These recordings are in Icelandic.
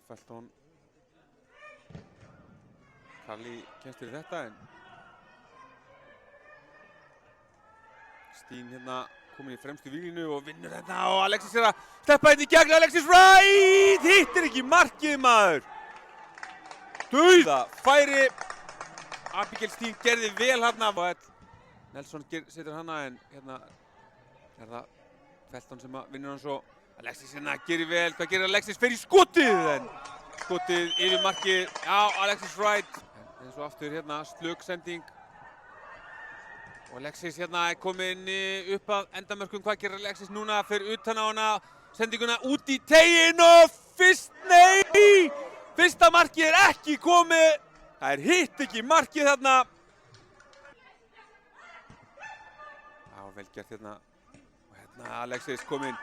Felton Kalli kemst fyrir þetta en Stín hérna komin í fremstu víglínu og vinnur þetta og Alexis að sleppa hérna í gegn. Alexis Wright hittir ekki markið maður. Dauða færi. Abigail Stín gerði vel hérna. Nelson setur hana en hérna það Felton sem vinnur hann svo. Alexis hérna gerir vel. Hvað gerir Alexis? Fer í skotið en skotið yfir markið. Já, Alexis Wright. En svo aftur hérna slök sending. Og Alexis hérna kominn upp að endamörkum. Hvað gerir Alexis núna? Fer utan á hana. Sendinguna út í teginn og fyrsta markið ekki komið. Það hitt ekki markið þarna. Já, vel gert hérna. Og hérna Alexis kominn.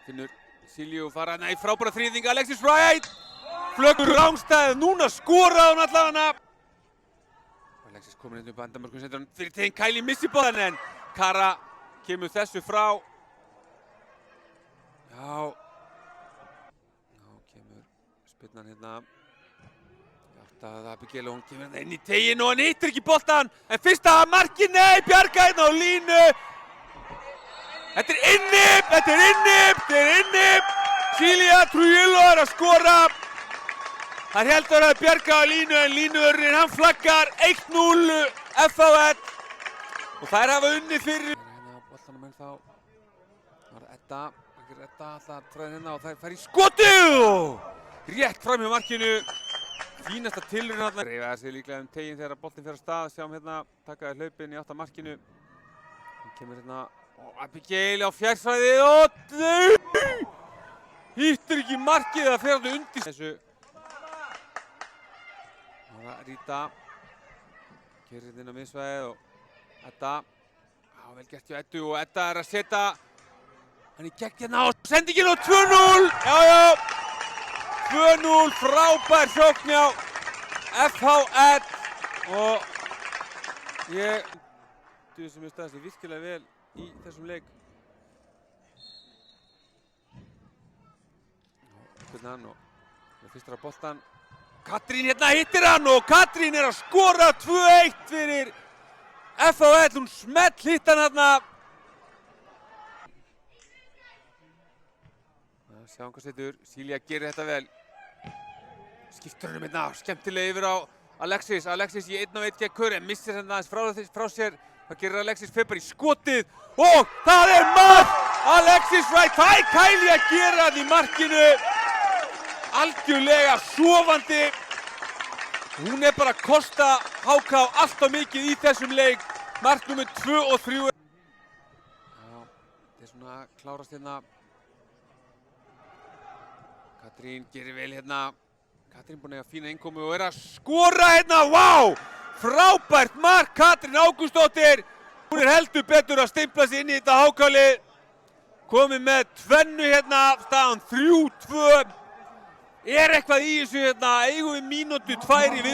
Finnur Silju fara hérna í frábæra þrýðing. Alexis Wright. Flöggur rángstæð. Núna skoraði hún allavega. Alexis kominn hérna upp að endamörkum. Sendur hann fyrir teginn. Kylie missir boltann en Kara kemur þessu frá. Já, kemur spyrnan hérna. Það Abigail og hún kemur hérna inn í teginn og hann hittir ekki boltann. En fyrsta markið, nei, bjarga hérna á línu. Þetta er inni. Silja Trujillo að skora. Það heldur að bjarga á línu en línuörðurinn hann flaggar 1-0 FH. Og þær hafa unnið fyrir. Hérna boltanum en þá var Edda alltaf træðin hérna og þær fær í skotið. Rétt fram hjá markinu. Fínasta tilraun hérna. Reifaði sig líklega teginn þegar boltinn fer af stað. Sjáum hérna, takaði hlaupin í átt að markinu. Hún kemur hérna og Abigail á fjársvæðið og hittir ekki markið, það fer hann undir þessu. Það var Rita. Gerir hérna inn á miðsvæðið og Edda. Já, vel gert hjá Eddu og Edda að setja hann í gegn hérna og sendingin og 2-0. Já. 2-0, frábær sókn hjá FH og ég sem staðið sig virkilega vel í þessum leik. Hann og fyrstur á boltan. Katrín hérna hittir hann og Katrín að skora 2-1 fyrir FH. Hún smell hitt hann hérna. Sjáum hvað setur. Silja gerir þetta vel. Skiptur hann hérna skemmtilega yfir á Alexis. Alexis í 1-1 gegn Köri en missir hann aðeins frá sér. Það gerir Alexis Febbar í skotið og það er mark! Alexis Wright. Það er Kylie að gera það í markinu. Algjörlega sofandi. Hún bara að kosta HK alltaf mikið í þessum leik. Mark nummer 2 og 3. Já, þetta er svona að klárast hérna. Katrín gerir vel hérna. Katrín búin að eiga fína innkomu og að skora hérna. Vá! Frábært mark Katrín Ágústsdóttir. Hún heldur betur að stimpla sig inn í þetta HK-lið. Komið með tvennu hérna. Staðan 3-2. Er eitthvað í þessu hérna? Eigum við mínútu 2 í við.